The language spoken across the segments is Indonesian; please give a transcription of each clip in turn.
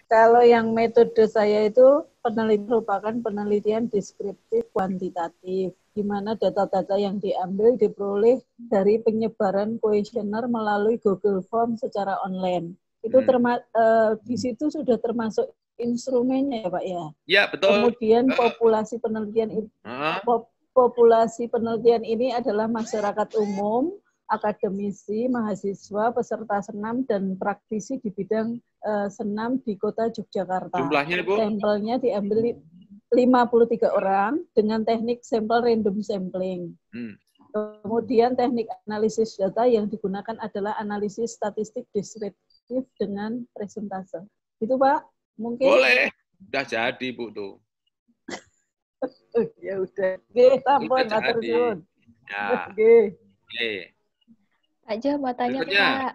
Kalau yang metode saya itu merupakan penelitian deskriptif kuantitatif, di mana data-data yang diambil diperoleh dari penyebaran kuesioner melalui Google Form secara online. Itu di situ sudah termasuk instrumennya ya Pak ya? Ya, betul. Kemudian populasi penelitian ini adalah masyarakat umum, akademisi, mahasiswa, peserta senam, dan praktisi di bidang senam di kota Yogyakarta. Jumlahnya, Bu? Sampelnya diambil 53 orang dengan teknik sampel random sampling. Kemudian teknik analisis data yang digunakan adalah analisis statistik deskriptif dengan presentase. Itu Pak, mungkin? Boleh. Udah jadi, Bu, tuh. Ya udah. Oke, tampon, matur suwun. Ya. Oke. Pak Jo, mau tanya Pak.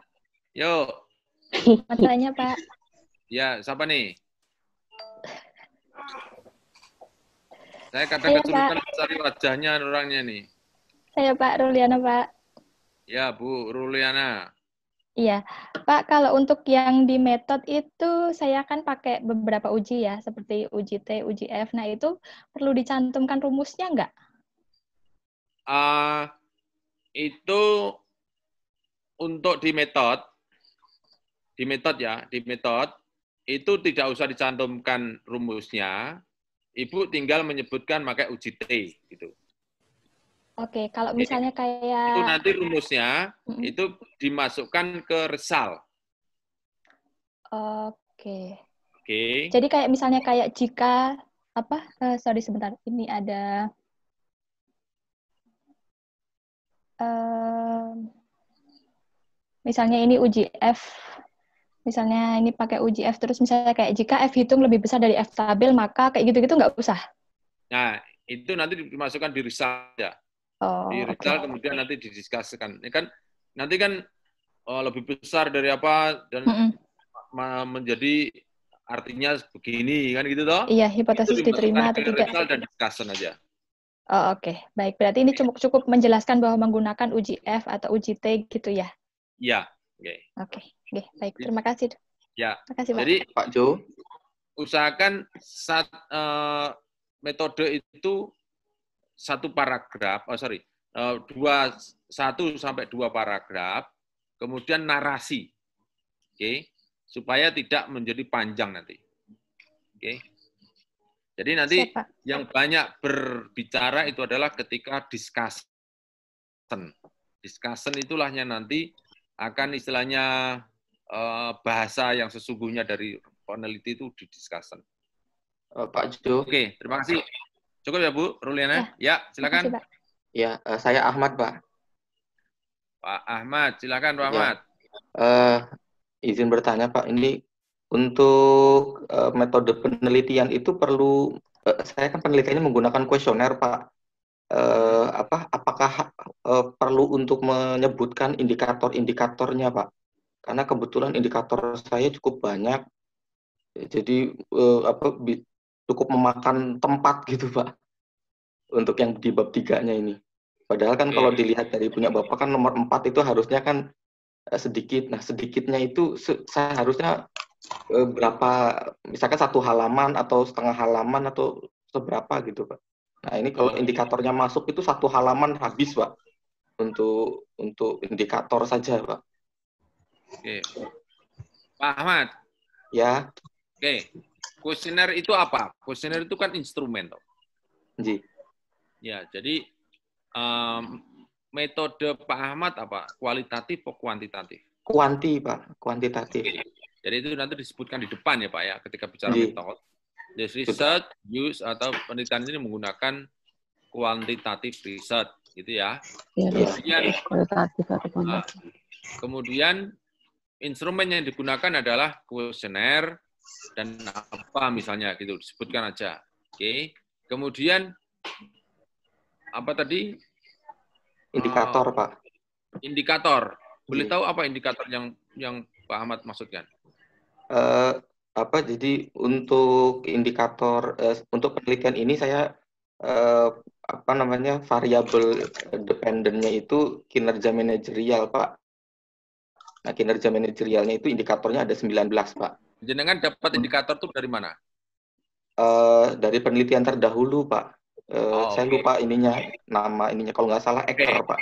Yuk. Mau tanya Pak. Ya, siapa nih? Saya kadang kesulitan mencari wajahnya orangnya nih. Saya Pak Ruliana, Pak. Ya, Bu Ruliana. Iya, Pak, kalau untuk yang di metode itu saya kan pakai beberapa uji ya, seperti uji T, uji F. Nah, itu perlu dicantumkan rumusnya nggak? Itu untuk di metode itu tidak usah dicantumkan rumusnya. Ibu tinggal menyebutkan pakai uji T gitu. Oke, kalau misalnya kayak itu nanti rumusnya itu dimasukkan ke result. Oke. Jadi kayak misalnya kayak jika apa? Sorry sebentar. Ini ada misalnya ini uji F. Misalnya ini pakai uji F terus misalnya kayak jika F hitung lebih besar dari F tabel maka kayak gitu-gitu nggak usah. Nah, itu nanti dimasukkan di result ya. Di result kemudian nanti didiskusikan. Ini kan nanti kan lebih besar dari apa dan menjadi artinya begini kan gitu toh? Iya, hipotesis diterima atau tidak. Result dan discussion aja. Oh, oke. Baik, berarti ini cukup menjelaskan bahwa menggunakan uji F atau uji T gitu ya. Iya, Oke, baik. Terima kasih. Ya. Terima kasih, Pak. Jadi Pak Jo, usahakan metode itu satu paragraf, satu sampai dua paragraf, kemudian narasi, supaya tidak menjadi panjang nanti, Jadi nanti yang banyak berbicara itu adalah ketika discussion. Discussion itulah yang nanti akan istilahnya bahasa yang sesungguhnya dari peneliti itu di discussion. Pak Jo. Oke, terima kasih. Cukup ya Bu Ruliana? Ya, silakan. Ya, saya Ahmad, Pak. Pak Ahmad, silakan Pak Ahmad. Izin bertanya Pak, ini untuk metode penelitian itu perlu, saya kan penelitiannya menggunakan kuesioner Pak. Apakah perlu untuk menyebutkan indikator-indikatornya Pak? Karena kebetulan indikator saya cukup banyak, jadi cukup memakan tempat gitu Pak, untuk yang di bab 3-nya ini. Padahal kan kalau dilihat dari punya Bapak kan nomor 4 itu harusnya kan sedikit. Nah, sedikitnya itu seharusnya berapa, misalkan 1 halaman atau setengah halaman atau seberapa gitu Pak. Nah, ini kalau indikatornya masuk itu 1 halaman habis Pak, untuk indikator saja Pak. Oke. Pak Ahmad. Ya. Oke. Kuesioner itu apa? Kuesioner itu kan instrumen toh. Ya, jadi metode Pak Ahmad apa? Kualitatif atau kuantitatif? Pak, kuantitatif. Jadi itu nanti disebutkan di depan ya Pak ya, ketika bicara metode. This research, use, atau penelitian ini menggunakan quantitative research, gitu ya. Kemudian instrumen yang digunakan adalah kuesioner dan apa misalnya gitu, disebutkan aja. Oke. Kemudian apa tadi? Indikator, Pak. Indikator. Boleh tahu apa indikator yang Pak Ahmad maksudkan? Jadi untuk indikator untuk penelitian ini saya variabel dependennya itu kinerja manajerial, Pak. Nah, kinerja manajerialnya itu indikatornya ada 19, Pak. Jenengan dapat indikator itu dari mana? Dari penelitian terdahulu, Pak. Saya lupa nama ininya, kalau nggak salah Eker, Pak.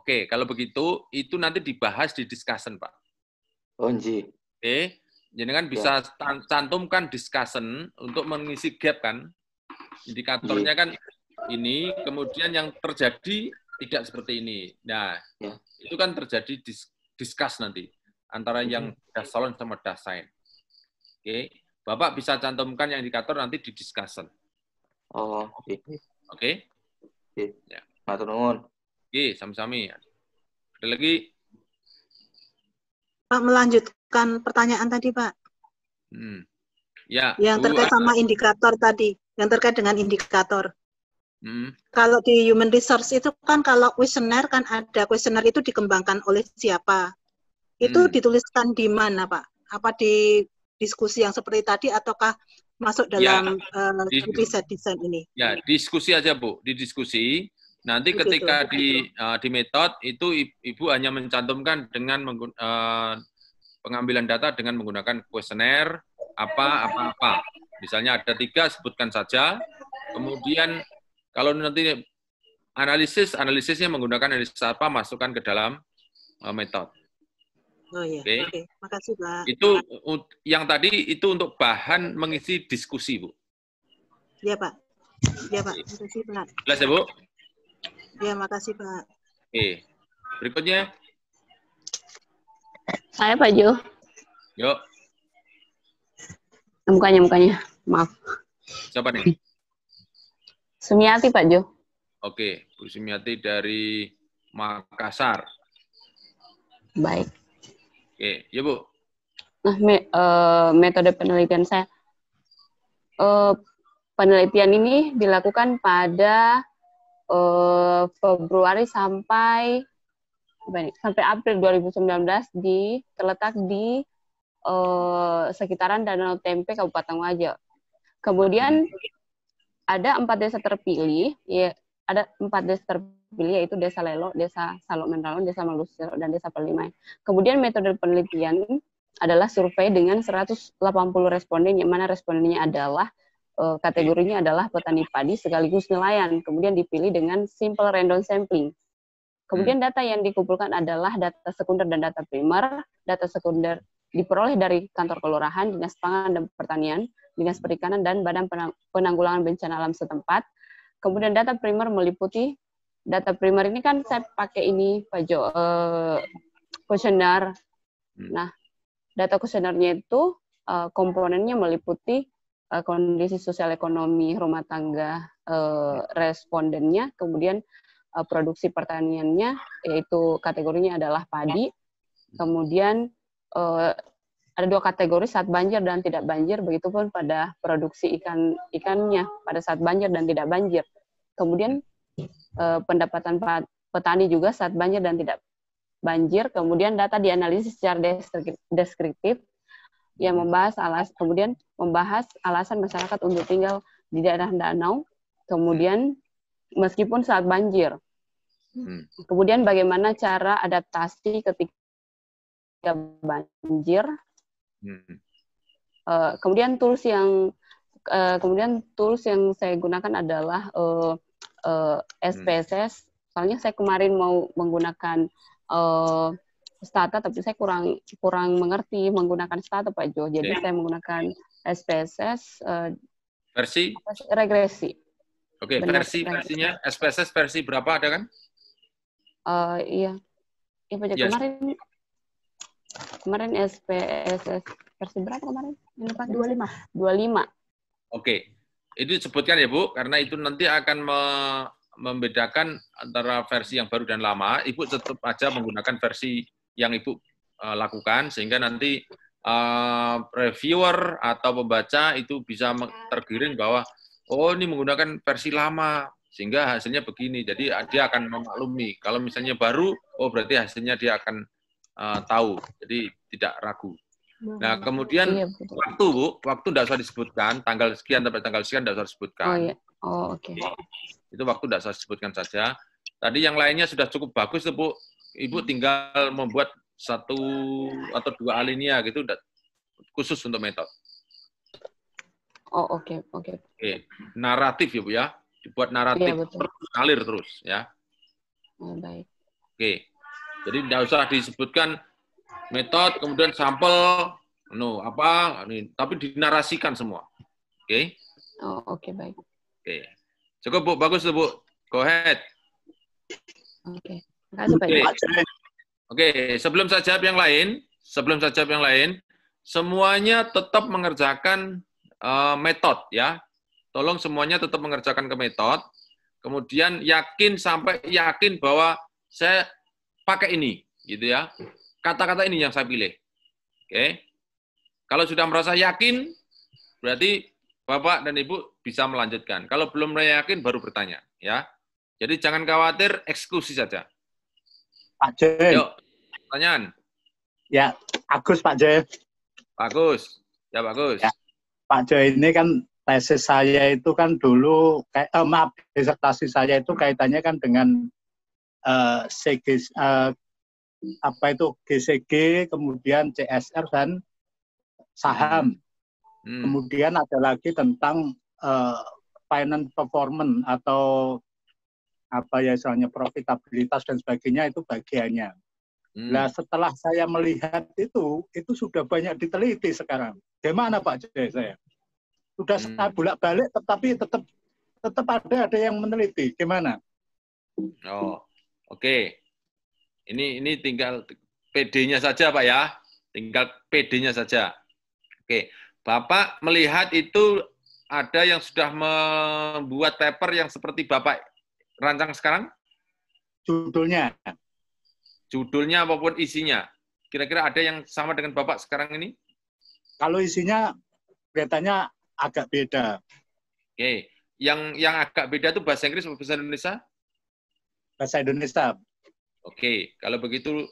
Oke, kalau begitu, itu nanti dibahas di discussion, Pak. Oh, nji. Oke, jenengan bisa cantumkan discussion untuk mengisi gap kan. Indikatornya kan ini, kemudian yang terjadi tidak seperti ini. Nah, itu kan terjadi discuss nanti antara yang Dasalon sama Dasain. Oke, Bapak bisa cantumkan yang indikator nanti di discussion. Oh, oke. Oke. Ya. Matur nuwun. Oke, sami-sami. Ada lagi? Pak, melanjutkan pertanyaan tadi, Pak. Ya. Yang terkait sama indikator tadi, yang terkait dengan indikator. Kalau di human resource itu kan kalau kuesioner kan ada kuesioner itu dikembangkan oleh siapa? Itu dituliskan di mana, Pak? Apa di diskusi yang seperti tadi ataukah masuk dalam riset desain ini? Ya, diskusi aja, Bu. Di diskusi. Nanti ketika di metode itu Ibu hanya mencantumkan dengan pengambilan data dengan menggunakan kuesioner apa. Misalnya ada 3, sebutkan saja. Kemudian kalau nanti analisisnya menggunakan analisis apa, masukkan ke dalam metode. Oh iya. Oke. Makasih, Pak. Itu yang tadi itu untuk bahan mengisi diskusi, Bu. Iya, Pak. Iya, Pak. Makasih, Pak. Jelas ya, Bu? Ya, makasih, Pak. Oke. Berikutnya. Saya, Pak Jo. Yuk. Mukanya. Maaf. Siapa nih? Sumiati, Pak Jo. Oke. Bu Sumiati dari Makassar. Baik. Oke. Ya, Bu. Nah, metode penelitian saya. Penelitian ini dilakukan pada Februari sampai April 2019 terletak di sekitaran Danau Tempe, Kabupaten Wajo. Kemudian ada 4 desa terpilih, yaitu Desa Lelo, Desa Salok Menralon, Desa Malusiro, dan Desa Pelimai. Kemudian metode penelitian adalah survei dengan 180 responden, yang mana respondennya adalah kategorinya adalah petani padi sekaligus nelayan. Kemudian dipilih dengan simple random sampling. Kemudian data yang dikumpulkan adalah data sekunder dan data primer. Data sekunder diperoleh dari kantor kelurahan, Dinas Pangan dan Pertanian, Dinas Perikanan, dan Badan Penanggulangan Bencana Alam setempat. Kemudian data primer meliputi, data primer ini kan saya pakai ini, Pak Jo, kuesioner. Nah, data kuesionernya itu komponennya meliputi kondisi sosial ekonomi rumah tangga respondennya, kemudian produksi pertaniannya, yaitu kategorinya adalah padi, kemudian ada 2 kategori, saat banjir dan tidak banjir, begitupun pada produksi ikannya pada saat banjir dan tidak banjir. Kemudian pendapatan petani juga saat banjir dan tidak banjir, kemudian data dianalisis secara deskriptif, yang membahas alasan masyarakat untuk tinggal di daerah danau, kemudian meskipun saat banjir. Kemudian bagaimana cara adaptasi ketika banjir. Kemudian tools yang saya gunakan adalah SPSS. Soalnya saya kemarin mau menggunakan Stata, tapi saya kurang mengerti menggunakan Stata, Pak Jo. Jadi saya menggunakan SPSS versi regresi. Oke, versinya SPSS versi berapa ada kan? Iya, Pak Jo. Kemarin SPSS versi berapa kemarin? 25. Oke, itu disebutkan ya, Bu, karena itu nanti akan membedakan antara versi yang baru dan lama. Ibu tetap aja menggunakan versi yang Ibu lakukan, sehingga nanti reviewer atau pembaca itu bisa tergiring bahwa, oh ini menggunakan versi lama, sehingga hasilnya begini. Jadi dia akan memaklumi. Kalau misalnya baru, oh berarti hasilnya dia akan tahu. Jadi tidak ragu. Nah, kemudian waktu, Bu, waktu tidak usah disebutkan, tanggal sekian sampai tanggal sekian tidak usah disebutkan. Oh iya. Oh, oke. Itu waktu tidak usah disebutkan saja. Tadi yang lainnya sudah cukup bagus, Bu. Ibu tinggal membuat 1 atau 2 alinea gitu, khusus untuk metode. Oh, oke. Naratif ya Bu ya. Dibuat naratif terus ngalir terus ya. Oh, baik. Oke. Jadi tidak usah disebutkan metode kemudian sampel tapi dinarasikan semua. Oke. Oh, oke, baik. Oke. Cukup Bu, bagus tuh Bu. Go ahead. Oke. Terima kasih Pak. Oke, sebelum saya jawab yang lain, semuanya tetap mengerjakan metode ya. Tolong semuanya tetap mengerjakan ke metode. Kemudian sampai yakin bahwa saya pakai ini, gitu ya. Kata-kata ini yang saya pilih. Oke. Kalau sudah merasa yakin, berarti Bapak dan Ibu bisa melanjutkan. Kalau belum yakin, baru bertanya, ya. Jadi jangan khawatir, eksekusi saja. Pak J. Yuk, pertanyaan. Ya, Agus Pak J. Bagus. Ya, bagus. Ya. Pak J, ini kan tesis saya itu kan dulu, disertasi saya itu kaitannya kan dengan GCG, kemudian CSR dan saham. Kemudian ada lagi tentang finance performance atau istilahnya profitabilitas dan sebagainya, itu bagiannya. Nah, setelah saya melihat itu sudah banyak diteliti sekarang. Gimana Pak J saya? Sudah saya bolak-balik, tetapi tetap ada yang meneliti. Gimana? Oh, oke. Ini tinggal PD-nya saja Pak ya. Tinggal PD-nya saja. Oke. Bapak melihat itu ada yang sudah membuat paper yang seperti Bapak rancang sekarang? Judulnya apapun isinya. Kira-kira ada yang sama dengan Bapak sekarang ini? Kalau isinya kelihatannya agak beda. Oke. Yang agak beda itu bahasa Inggris atau bahasa Indonesia? Bahasa Indonesia. Oke. Kalau begitu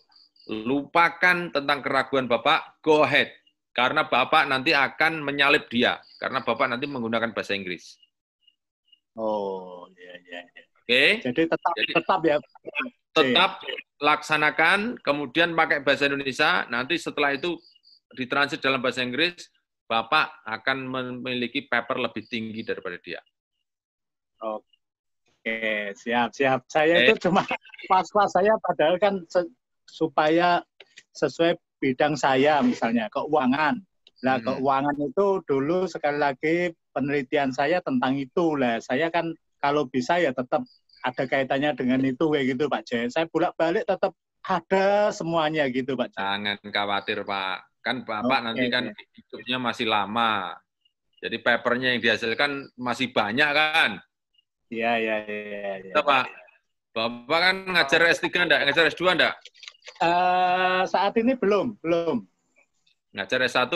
lupakan tentang keraguan Bapak, go ahead. Karena Bapak nanti akan menyalip dia. Karena Bapak nanti menggunakan bahasa Inggris. Oh, iya. Oke. Jadi tetap ya. Tetap laksanakan, kemudian pakai bahasa Indonesia, nanti setelah itu ditranslate dalam bahasa Inggris, Bapak akan memiliki paper lebih tinggi daripada dia. Oke, siap. Saya itu cuma pas-pas saya, padahal kan supaya sesuai bidang saya, misalnya keuangan. Nah, keuangan itu dulu sekali lagi penelitian saya tentang itu lah. Saya kan kalau bisa ya tetap ada kaitannya dengan itu kayak gitu Pak J. Saya bolak-balik tetap ada semuanya gitu Pak J. Jangan khawatir Pak. Kan Bapak nanti kan hidupnya masih lama. Jadi papernya yang dihasilkan masih banyak kan? Iya. Pak. Bapak kan ngajar S3 enggak? Ngajar S2 enggak? Saat ini belum. Ngajar S1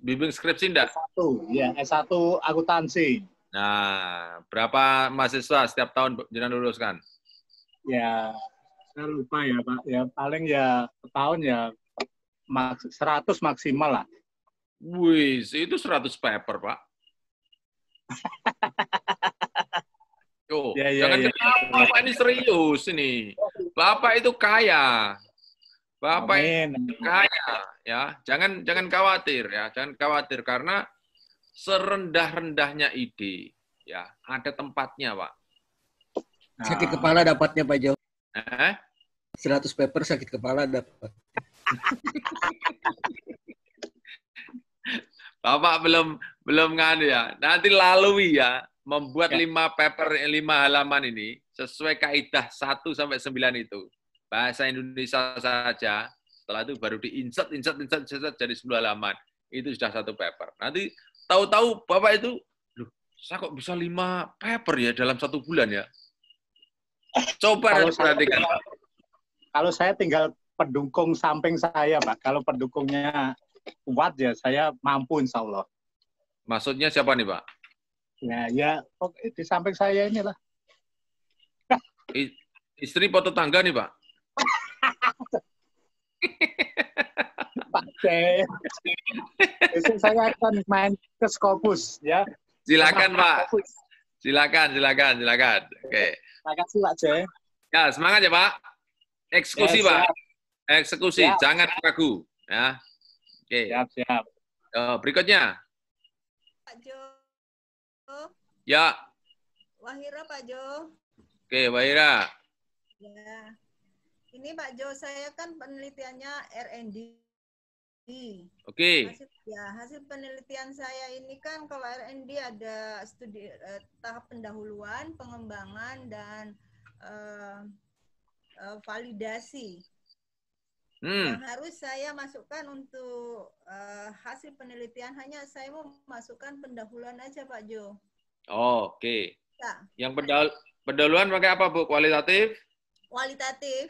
bimbing skripsi enggak? S1, ya, S1 akuntansi. Nah, berapa mahasiswa setiap tahun jenengan luluskan? Ya, saya lupa ya Pak. Ya paling ya setahun ya 100 maksimal lah. Wih, itu 100 paper Pak. Jangan kenapa Bapak ini serius ini. Bapak itu kaya. Bapak itu kaya ya. Jangan khawatir ya. Jangan khawatir karena serendah-rendahnya ide ya, ada tempatnya, Pak. Sakit kepala dapatnya Pak Jo. 100 paper sakit kepala dapat. Bapak belum nganu ya. Nanti lalui ya, membuat 5 paper 5 halaman ini sesuai kaidah 1 sampai 9 itu. Bahasa Indonesia saja. Setelah itu baru insert jadi 10 halaman. Itu sudah 1 paper. Nanti tahu-tahu Bapak itu, loh, saya kok bisa 5 paper ya dalam 1 bulan ya? Coba perhatikan. Kalau saya tinggal pendukung samping saya, Pak. Kalau pendukungnya kuat ya saya mampu insya Allah. Maksudnya siapa nih, Pak? Ya di samping saya inilah. Istri foto tangga nih, Pak? Pak C. Besok saya akan main ke Skopus ya. Silakan Pak. Silakan. Oke. Terima kasih Pak C. Ya, semangat ya Pak. Eksekusi Pak. Eksekusi, jangan ragu ya. Oke. Siap. Berikutnya. Pak Jo. Ya. Wahira Pak Jo. Oke, Wahira. Ya. Ini Pak Jo, saya kan penelitiannya R&D. Oke. Hasil penelitian saya ini kan kalau R&D ada studi tahap pendahuluan, pengembangan, dan validasi. Yang harus saya masukkan untuk hasil penelitian hanya saya mau masukkan pendahuluan aja Pak Jo. Oke. Ya. Yang pendahuluan pakai apa Bu? Kualitatif? Kualitatif.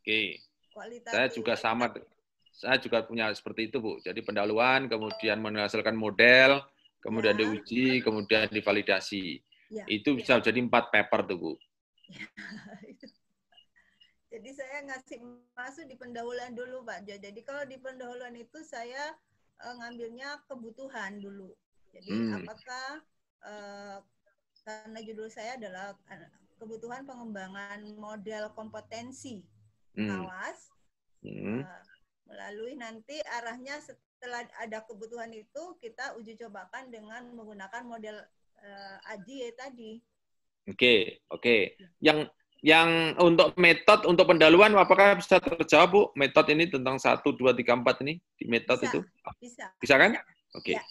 Oke. Kualitatif. Saya juga sama. Saya juga punya seperti itu Bu. Jadi pendahuluan, kemudian menghasilkan model, kemudian diuji, kemudian divalidasi. Ya. Itu bisa jadi 4 paper tuh Bu. Ya. Jadi saya ngasih masuk di pendahuluan dulu Pak Jo. Jadi kalau di pendahuluan itu saya ngambilnya kebutuhan dulu. Jadi apakah karena judul saya adalah kebutuhan pengembangan model kompetensi awas, melalui nanti arahnya setelah ada kebutuhan itu kita uji cobakan dengan menggunakan model AJI tadi. Oke. Yang untuk metode, untuk pendahuluan, apakah bisa terjawab, Bu? Metode ini tentang 1, 2, 3, 4 ini, di metode itu? Bisa kan? Oke. Ya.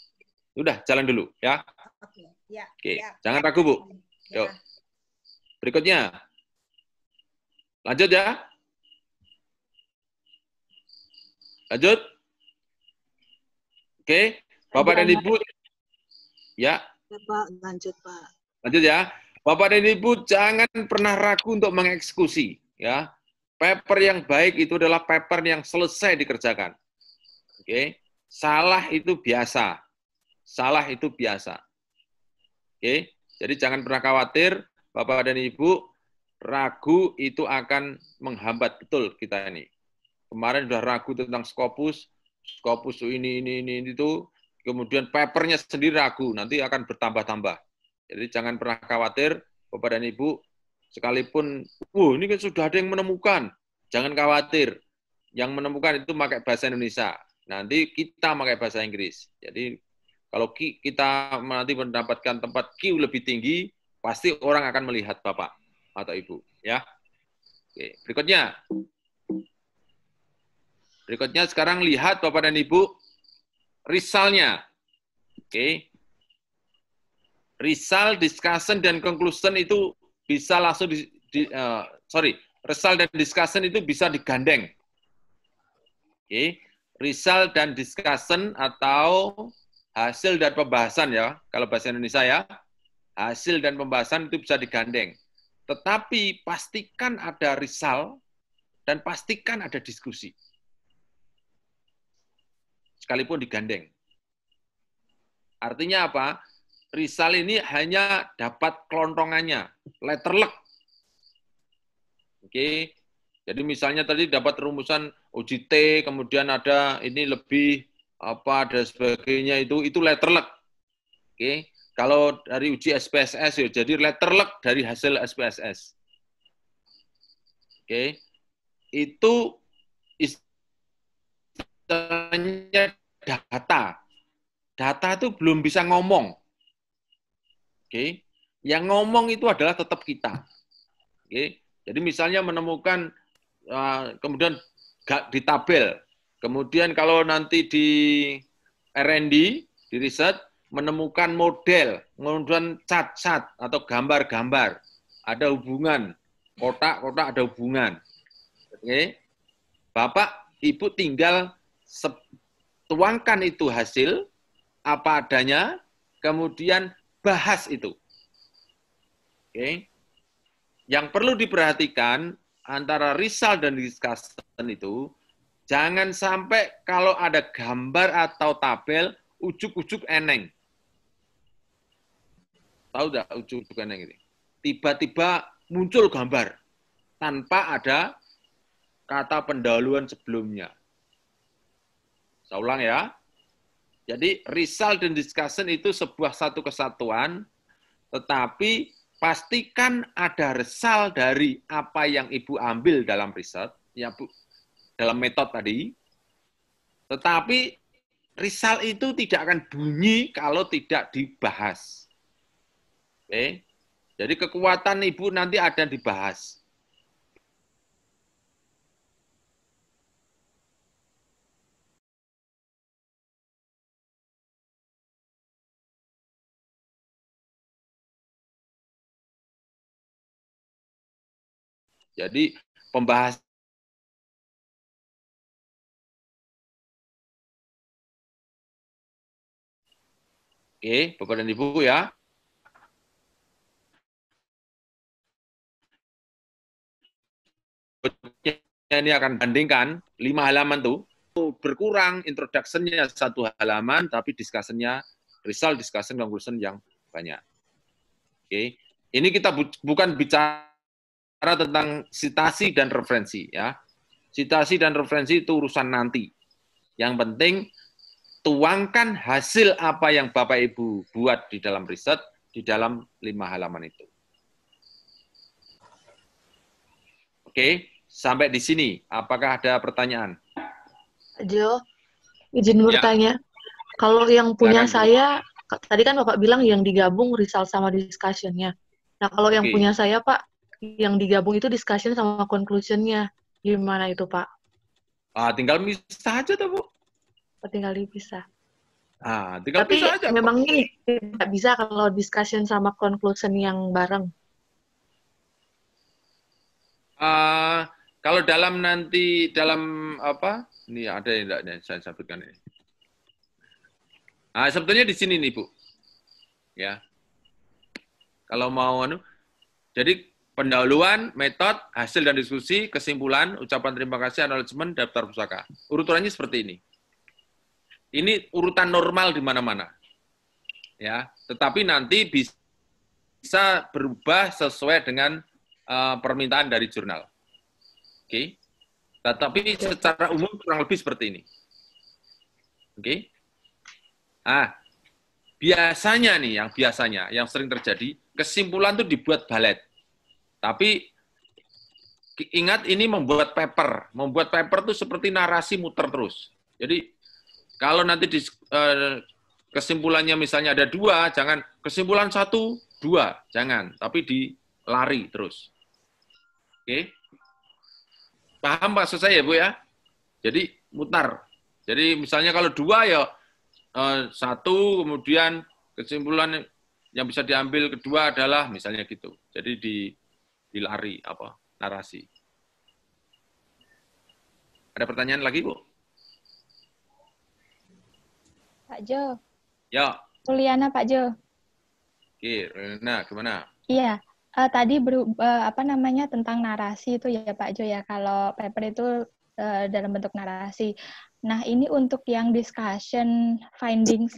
Udah, jalan dulu, ya. Oke. Jangan ragu, Bu. Yuk. Berikutnya. Lanjut, ya. Lanjut. Oke. Bapak dan Ibu. Ya. Pak, lanjut, Pak. Lanjut, ya. Bapak dan Ibu jangan pernah ragu untuk mengeksekusi, ya. Paper yang baik itu adalah paper yang selesai dikerjakan. Oke. Salah itu biasa. Salah itu biasa. Oke. Jadi jangan pernah khawatir, Bapak dan Ibu, ragu itu akan menghambat betul kita ini. Kemarin sudah ragu tentang Scopus ini itu, kemudian papernya sendiri ragu, nanti akan bertambah-tambah. Jadi jangan pernah khawatir, Bapak dan Ibu, sekalipun, ini kan sudah ada yang menemukan, jangan khawatir. Yang menemukan itu pakai bahasa Indonesia, nanti kita pakai bahasa Inggris. Jadi kalau kita nanti mendapatkan tempat Q lebih tinggi, pasti orang akan melihat Bapak atau Ibu. Ya. Oke, berikutnya. Berikutnya sekarang lihat Bapak dan Ibu, risalnya. Oke. Result, discussion, dan conclusion itu bisa langsung result dan discussion itu bisa digandeng. Oke. Result dan discussion atau hasil dan pembahasan ya, kalau bahasa Indonesia ya, hasil dan pembahasan itu bisa digandeng. Tetapi pastikan ada result dan pastikan ada diskusi. Sekalipun digandeng. Artinya apa? Result ini hanya dapat kelontongannya, letter luck. Oke. Jadi misalnya tadi dapat rumusan uji T, kemudian ada ini lebih apa dan sebagainya itu letter luck. Oke. Kalau dari uji SPSS ya jadi letter luck dari hasil SPSS. Oke. Itu istilahnya data. Data itu belum bisa ngomong. Oke, yang ngomong itu adalah tetap kita. Oke, jadi misalnya menemukan kemudian di tabel, kemudian kalau nanti di R&D, di riset menemukan model, kemudian cat-cat atau gambar-gambar, ada hubungan kotak-kotak ada hubungan. Oke, Bapak Ibu tinggal tuangkan itu hasil apa adanya, kemudian bahas itu. Oke. Yang perlu diperhatikan antara result dan discussion itu, jangan sampai kalau ada gambar atau tabel, ujuk-ujuk eneng. Tahu nggak ujuk-ujuk eneng ini? Tiba-tiba muncul gambar tanpa ada kata pendahuluan sebelumnya. Saya ulang ya. Jadi result dan discussion itu sebuah satu kesatuan, tetapi pastikan ada result dari apa yang Ibu ambil dalam riset, ya Bu, dalam metode tadi. Tetapi Result itu tidak akan bunyi kalau tidak dibahas. Oke. Jadi kekuatan Ibu nanti ada dibahas. Jadi pembahasan Oke, Bapak dan Ibu ya. Ini akan bandingkan 5 halaman tuh berkurang introduction-nya 1 halaman, tapi discussion-nya result, discussion, conclusion yang banyak. Oke, ini kita bukan bicara tentang citasi dan referensi ya. Citasi dan referensi itu urusan nanti. Yang penting tuangkan hasil apa yang Bapak Ibu buat di dalam riset di dalam 5 halaman itu. Oke, sampai di sini. Apakah ada pertanyaan? Jo, izin bertanya. Kalau yang punya saya, tadi kan Bapak bilang yang digabung result sama discussion-nya. Nah, kalau yang punya saya, Pak, yang digabung itu discussion sama conclusion-nya. Gimana itu, Pak? Tinggal misah aja tuh, Bu. Tinggal dipisah. Tinggal tapi pisah aja. Memangnya tidak bisa kalau discussion sama conclusion yang bareng? Kalau dalam apa? Ini ada yang enggak saya sebutkan ini. Sebetulnya di sini nih, Bu. Ya. Kalau mau jadi pendahuluan, metode, hasil dan diskusi, kesimpulan, ucapan terima kasih, acknowledgement, daftar pusaka. Urutannya seperti ini. Ini urutan normal di mana-mana. Ya, tetapi nanti bisa berubah sesuai dengan permintaan dari jurnal. Oke. Tetapi secara umum kurang lebih seperti ini. Oke. Biasanya nih, yang sering terjadi, kesimpulan itu dibuat balet. Tapi ingat ini membuat paper. Membuat paper itu seperti narasi muter terus. Jadi kalau nanti kesimpulannya misalnya ada 2, jangan kesimpulan 1, 2, jangan. Tapi dilari terus. Oke. Paham maksud saya, Bu ya? Jadi mutar. Jadi misalnya kalau 2 ya 1, kemudian kesimpulan yang bisa diambil kedua adalah misalnya gitu. Jadi dilari narasi. Ada pertanyaan lagi, Bu? Pak Jo. Ya. Juliana, Pak Jo. Oke, nah gimana? Iya. Tadi tentang narasi itu ya Pak Jo ya, kalau paper itu dalam bentuk narasi. Nah, ini untuk yang discussion, findings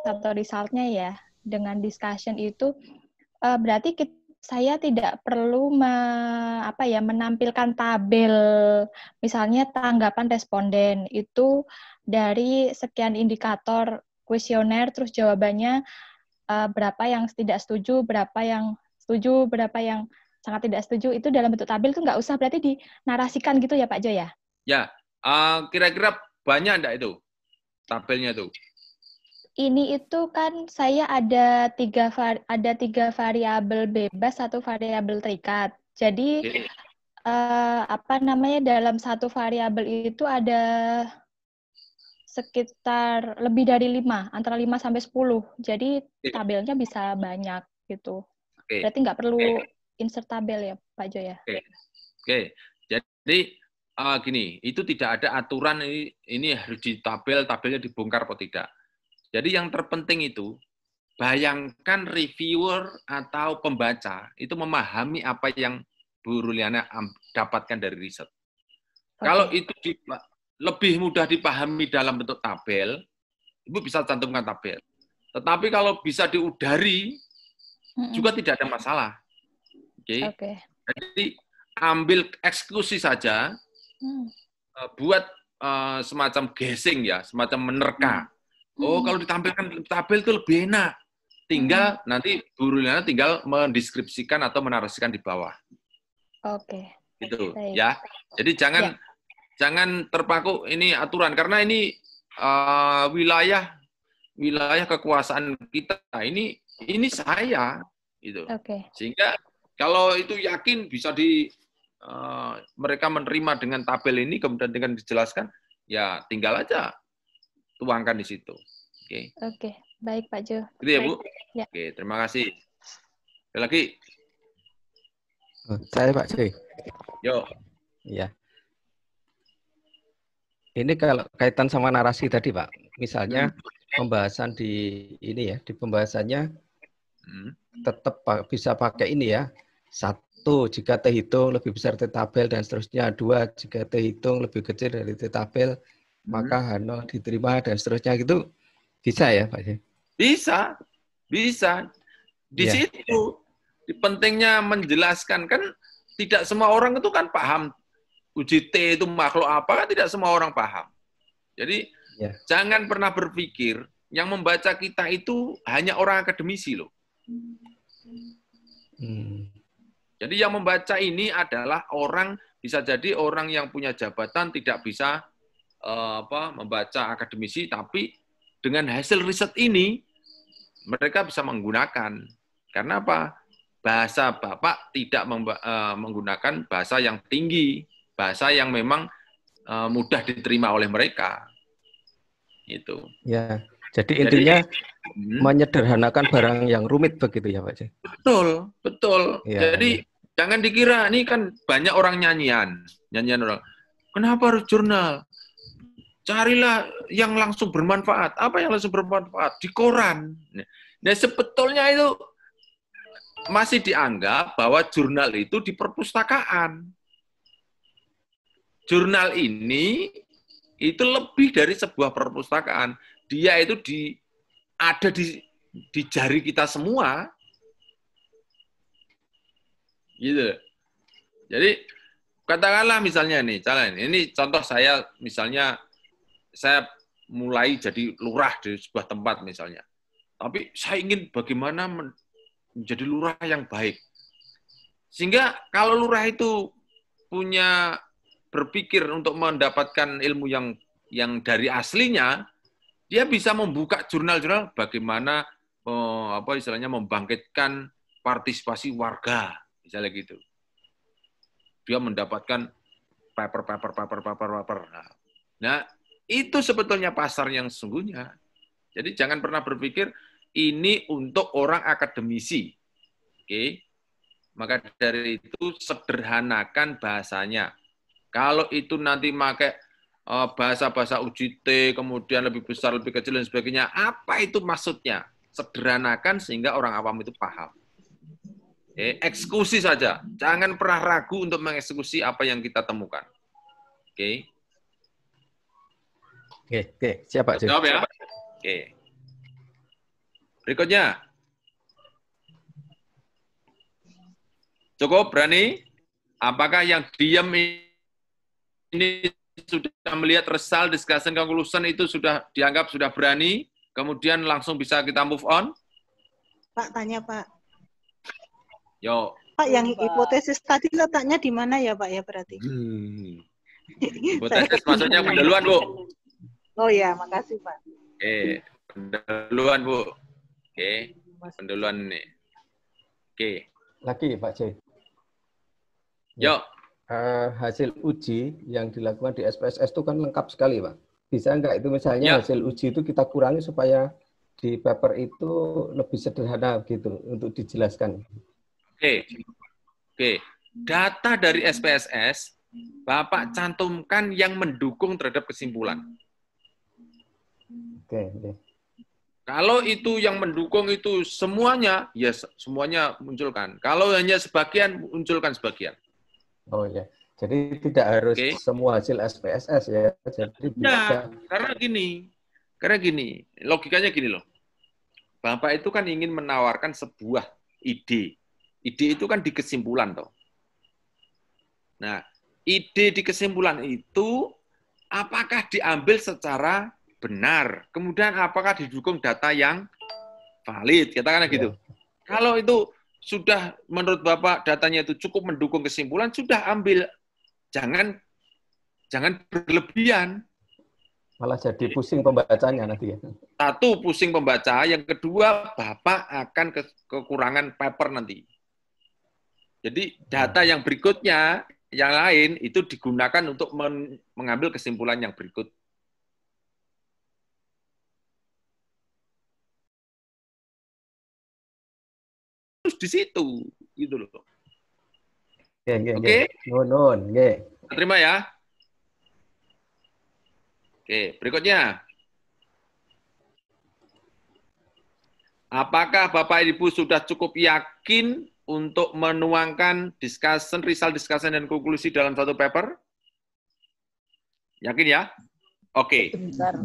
atau resultnya ya, dengan discussion itu berarti saya tidak perlu menampilkan tabel, misalnya tanggapan responden itu dari sekian indikator kuesioner, terus jawabannya berapa yang tidak setuju, berapa yang setuju, berapa yang sangat tidak setuju, itu dalam bentuk tabel itu nggak usah berarti dinarasikan gitu ya Pak Jo ya? Ya, kira-kira banyak enggak itu tabelnya tuh? Ini itu kan saya ada tiga variabel bebas, 1 variabel terikat. Jadi dalam 1 variabel itu ada sekitar lebih dari 5, antara 5 sampai 10. Jadi tabelnya bisa banyak gitu. Berarti nggak perlu insert tabel ya, Pak Jo ya? Oke. Jadi gini, itu tidak ada aturan ini harus di tabelnya dibongkar atau tidak. Jadi yang terpenting itu, bayangkan reviewer atau pembaca itu memahami apa yang Bu Ruliana dapatkan dari riset. Kalau itu lebih mudah dipahami dalam bentuk tabel, Ibu bisa cantumkan tabel. Tetapi kalau bisa diudari, juga tidak ada masalah. Oke. Jadi ambil eksekusi saja, buat semacam guessing ya, semacam menerka. Kalau ditampilkan tabel itu lebih enak. Tinggal nanti Bu Ruliana tinggal mendeskripsikan atau menarasikan di bawah. Oke. Gitu ya. Jadi jangan jangan terpaku ini aturan, karena ini wilayah kekuasaan kita. Ini saya gitu. Sehingga kalau itu yakin bisa mereka menerima dengan tabel ini, kemudian dengan dijelaskan, ya tinggal aja tuangkan di situ. Oke, baik Pak Jo. Gitu ya, Bu? Ya. Oke, terima kasih. Ada lagi? Saya Pak Joy. Yo. Iya. Ini kalau kaitan sama narasi tadi, Pak. Misalnya pembahasan di ini ya, di pembahasannya tetap bisa pakai ini ya. 1, jika T hitung lebih besar T tabel dan seterusnya. 2, jika T hitung lebih kecil dari T tabel, maka H0 diterima dan seterusnya, gitu. Bisa ya, Pak Joy? Bisa. Di situ pentingnya menjelaskan, kan tidak semua orang itu kan paham uji T itu makhluk apa, kan tidak semua orang paham. Jadi jangan pernah berpikir yang membaca kita itu hanya orang akademisi loh. Jadi yang membaca ini adalah orang, bisa jadi orang yang punya jabatan, tidak bisa membaca akademisi, tapi dengan hasil riset ini mereka bisa menggunakan. Karena apa? Bahasa Bapak tidak menggunakan bahasa yang tinggi, bahasa yang memang mudah diterima oleh mereka. Itu. Ya, jadi intinya menyederhanakan barang yang rumit begitu ya, Pak Joy? Betul. Ya, jadi jangan dikira ini kan banyak orang nyanyian orang. Kenapa harus jurnal? Carilah yang langsung bermanfaat. Apa yang langsung bermanfaat? Di koran. Nah, sebetulnya itu masih dianggap bahwa jurnal itu di perpustakaan. Jurnal ini itu lebih dari sebuah perpustakaan. Dia itu ada di jari kita semua. Gitu. Jadi katakanlah misalnya nih, ini contoh saya, misalnya saya mulai jadi lurah di sebuah tempat misalnya. Tapi saya ingin bagaimana menjadi lurah yang baik. Sehingga kalau lurah itu punya berpikir untuk mendapatkan ilmu yang dari aslinya, dia bisa membuka jurnal-jurnal bagaimana istilahnya membangkitkan partisipasi warga, misalnya gitu. Dia mendapatkan paper. Nah, itu sebetulnya pasar yang sesungguhnya. Jadi jangan pernah berpikir ini untuk orang akademisi. Oke. Maka dari itu sederhanakan bahasanya. Kalau itu nanti pakai bahasa-bahasa uji T, kemudian lebih besar, lebih kecil, dan sebagainya, apa itu maksudnya? Sederhanakan sehingga orang awam itu paham. Eksekusi saja. Jangan pernah ragu untuk mengeksekusi apa yang kita temukan. Oke. Oke, siap Pak Joy. Jawab ya. Oke. Berikutnya. Cukup, berani? Apakah yang diam ini sudah melihat result, discussion, conclusion itu sudah dianggap sudah berani? Kemudian langsung bisa kita move on? Pak, tanya Pak. Yo. Pak, yang hipotesis tadi letaknya di mana ya Pak ya berarti? Hipotesis maksudnya pendahuluan, Bu. Oh ya, makasih Pak. Oke, pendahuluan Bu. Oke, pendahuluan ini. Oke. Lagi Pak Joy. Yo. Hasil uji yang dilakukan di SPSS itu kan lengkap sekali, Pak. Bisa nggak itu misalnya hasil uji itu kita kurangi supaya di paper itu lebih sederhana gitu untuk dijelaskan. Oke. Data dari SPSS Bapak cantumkan yang mendukung terhadap kesimpulan. Oke. Kalau itu yang mendukung itu semuanya, ya semuanya munculkan. Kalau hanya sebagian, munculkan sebagian. Oh ya, jadi tidak harus semua hasil SPSS ya. Jadi bisa. Karena gini, logikanya gini loh. Bapak itu kan ingin menawarkan sebuah ide. Ide itu kan di kesimpulan toh. Nah, ide di kesimpulan itu apakah diambil secara benar? Kemudian apakah didukung data yang valid? Katakanlah gitu. Kalau itu sudah menurut Bapak datanya itu cukup mendukung kesimpulan, sudah ambil. Jangan jangan berlebihan. Malah jadi pusing pembacanya nanti ya. Satu, pusing pembaca. Yang kedua, Bapak akan kekurangan paper nanti. Jadi data yang berikutnya, yang lain, itu digunakan untuk mengambil kesimpulan yang berikut. Terus di situ, gitu loh. Oke? Nun, Terima ya. Oke, berikutnya. Apakah Bapak Ibu sudah cukup yakin untuk menuangkan result discussion dan konklusi dalam satu paper? Yakin ya? Oke. Insya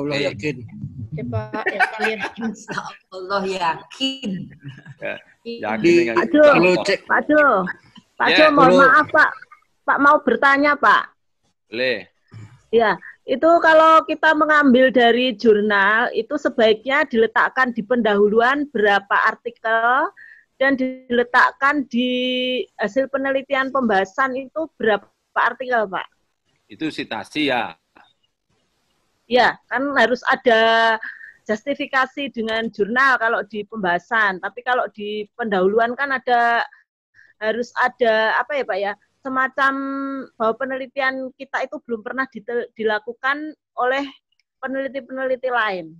Allah yakin. Ya, Pak, yakin. Insya Allah yakin. Yakin. Pak Jo, mohon maaf Pak. Pak mau bertanya Pak. Boleh. Ya, itu kalau kita mengambil dari jurnal, itu sebaiknya diletakkan di pendahuluan berapa artikel, dan diletakkan di hasil penelitian pembahasan itu berapa artikel, Pak? Itu citasi ya? Ya, kan harus ada justifikasi dengan jurnal kalau di pembahasan, tapi kalau di pendahuluan kan harus ada, apa ya Pak ya, semacam bahwa penelitian kita itu belum pernah dilakukan oleh peneliti-peneliti lain.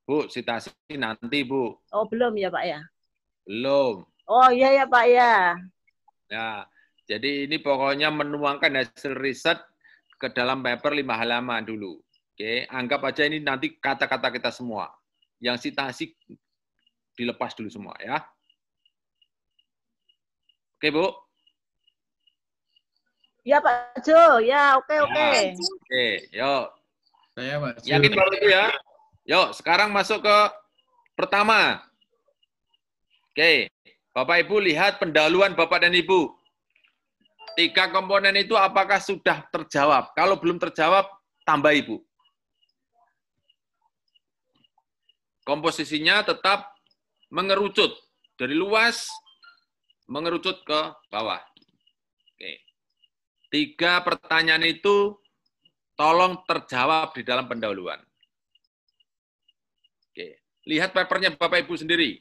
Bu, citasi nanti, Bu. Oh, belum ya, Pak ya? Belum. Oh, iya ya, Pak ya. Ya, jadi ini pokoknya menuangkan hasil riset ke dalam paper 5 halaman dulu. Oke, anggap aja ini nanti kata-kata kita semua. Yang citasi dilepas dulu semua ya. Oke, Bu. Ya Pak Jo, ya oke. Oke, yuk. Saya Pak Jo. Yakin baru itu ya? Yuk, sekarang masuk ke pertama. Oke, Bapak Ibu lihat pendahuluan Bapak dan Ibu. 3 komponen itu apakah sudah terjawab? Kalau belum terjawab, tambah Ibu. Komposisinya tetap mengerucut dari luas, mengerucut ke bawah. Oke. 3 pertanyaan itu tolong terjawab di dalam pendahuluan. Oke, lihat papernya Bapak Ibu sendiri.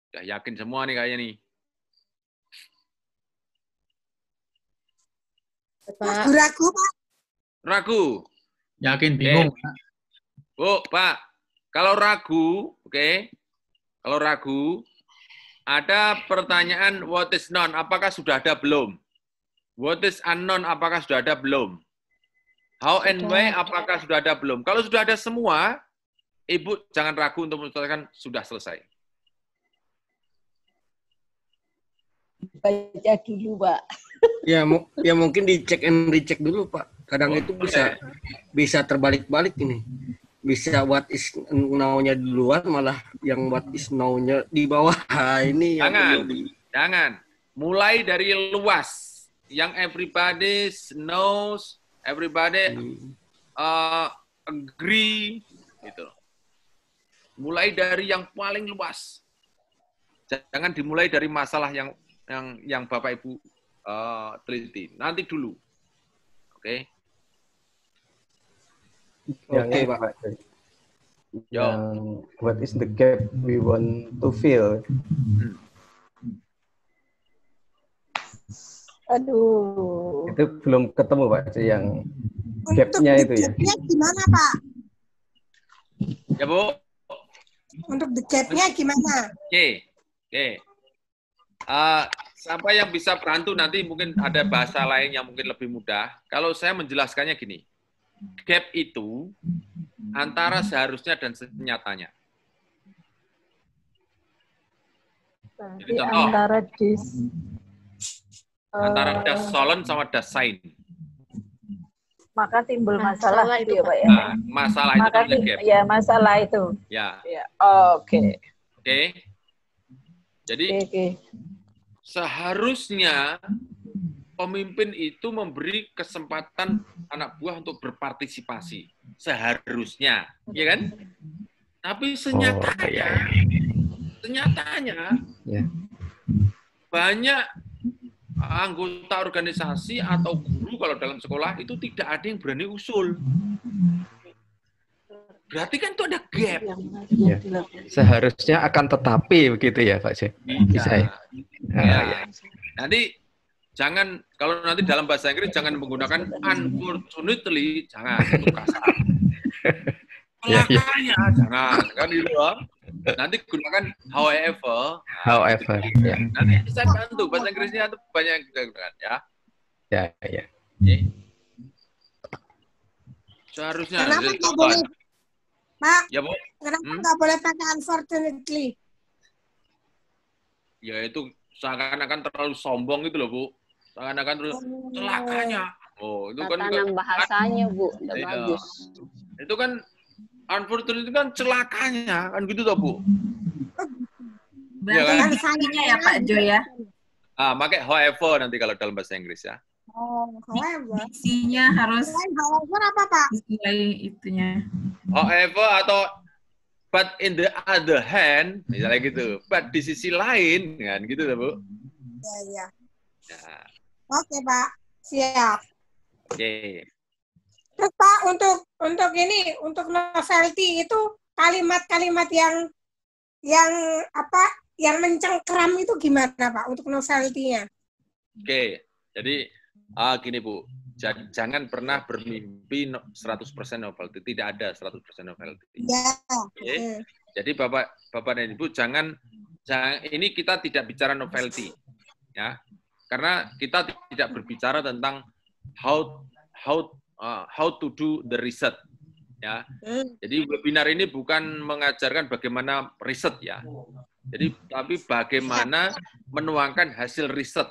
Udah yakin semua nih kayaknya nih. Ragu, Pak. Ragu. Yakin, bingung. Bu, Pak. Kalau ragu, oke. Kalau ragu, ada pertanyaan what is known, apakah sudah ada belum? What is unknown, apakah sudah ada belum? How and why, apakah sudah ada belum? Kalau sudah ada semua, Ibu jangan ragu untuk menyelesaikan sudah selesai. Baca dulu, Pak. Ya mungkin dicek and recheck dulu, Pak. Kadang itu bisa terbalik-balik ini. Bisa what is now-nya duluan, malah yang what is now-nya di bawah. Ini Jangan. Mulai dari luas. Yang everybody knows, everybody agree, gitu. Mulai dari yang paling luas. Jangan dimulai dari masalah yang Bapak Ibu teliti. Nanti dulu. Oke. Oke, Pak. Yang what is the gap we want to fill? Aduh. Itu belum ketemu, Pak, yang gap-nya itu ya. Gap-nya gimana, Pak? Ya, Bu. Untuk the gap-nya gimana? Oke. Siapa yang bisa bantu nanti mungkin ada bahasa lain yang mungkin lebih mudah. Kalau saya menjelaskannya gini, gap itu antara seharusnya dan senyatanya. Jadi contoh, antara das sollen sama das sein. Maka timbul masalah itu ya, Pak ya. Nah, masalah itu maka gap. Ya, masalah itu. Ya. Oke. Jadi seharusnya pemimpin itu memberi kesempatan anak buah untuk berpartisipasi. Seharusnya, ya kan? Tapi senyatanya banyak anggota organisasi atau guru kalau dalam sekolah itu tidak ada yang berani usul. Berarti kan itu ada gap. Ya. Seharusnya akan tetapi begitu ya Pak C. Bisa ya. Nanti jangan, kalau nanti dalam bahasa Inggris jangan menggunakan unfortunately, jangan, itu kasar. Celakanya, jangan, kan gitu loh. Nanti gunakan however. Ya. Nanti bisa bantu, bahasa Inggrisnya itu banyak yang kita gunakan, ya. Ya. Seharusnya. Kenapa nggak boleh, Pak? Ya, Bu. Kenapa nggak boleh pakai unfortunately? Ya itu seakan-akan terlalu sombong gitu loh, Bu. Seakan-akan terlalu celakanya. Oh, itu kan tatanan bahasanya, Bu, udah bagus. Itu kan unfortunately itu kan celakanya, kan gitu toh, Bu. Berarti kan sanginya ya Pak Jo ya? Pakai however nanti kalau dalam bahasa Inggris ya. However. Isinya harus However apa Pak? sesuai itunya. However atau but in the other hand, misalnya gitu. But di sisi lain, kan gitu toh, Bu. Iya. Oke, Pak. Siap. Oke. Terus Pak, untuk novelty itu kalimat-kalimat yang mencengkram itu gimana Pak untuk novelty-nya? Oke. Jadi gini Bu, jangan pernah bermimpi 100% novelty, tidak ada 100% novelty. Ya. Oke. Jadi Bapak dan Ibu jangan ini kita tidak bicara novelty ya. Karena kita tidak berbicara tentang how to do the research ya. Jadi webinar ini bukan mengajarkan bagaimana riset ya. Jadi tapi bagaimana menuangkan hasil riset.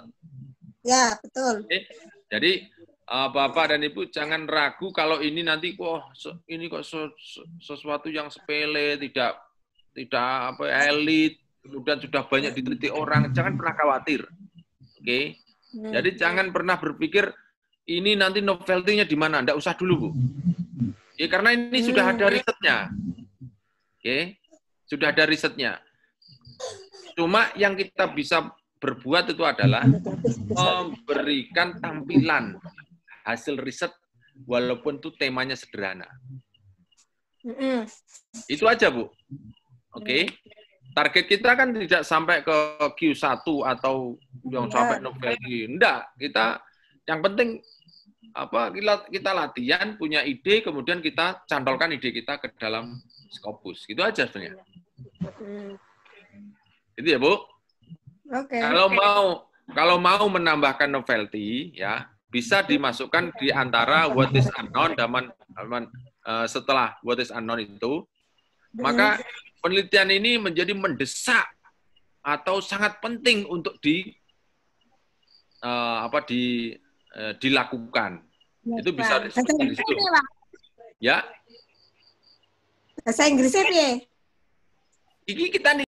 Ya, betul. Oke. Jadi Bapak dan Ibu jangan ragu kalau ini nanti ini kok sesuatu yang sepele, tidak elit, kemudian sudah banyak diteliti orang, jangan pernah khawatir. Oke. Jadi jangan pernah berpikir ini nanti novelty-nya di mana, enggak usah dulu, Bu. Ya karena ini sudah ada risetnya. Oke. Sudah ada risetnya. Cuma yang kita bisa berbuat itu adalah memberikan tampilan hasil riset walaupun itu temanya sederhana. Itu aja, Bu. Oke. Target kita kan tidak sampai ke Q1 atau yang sampai novelty. Enggak, kita yang penting kita latihan, punya ide, kemudian kita cantolkan ide kita ke dalam Scopus. Gitu aja sebenarnya. Itu ya, Bu. Oke. Kalau mau menambahkan novelty ya, bisa dimasukkan di antara what is unknown setelah what is unknown itu, maka penelitian ini menjadi mendesak atau sangat penting untuk dilakukan. Itu bisa di situ. Ya. Bahasa Inggrisnya piye? Iki kita nih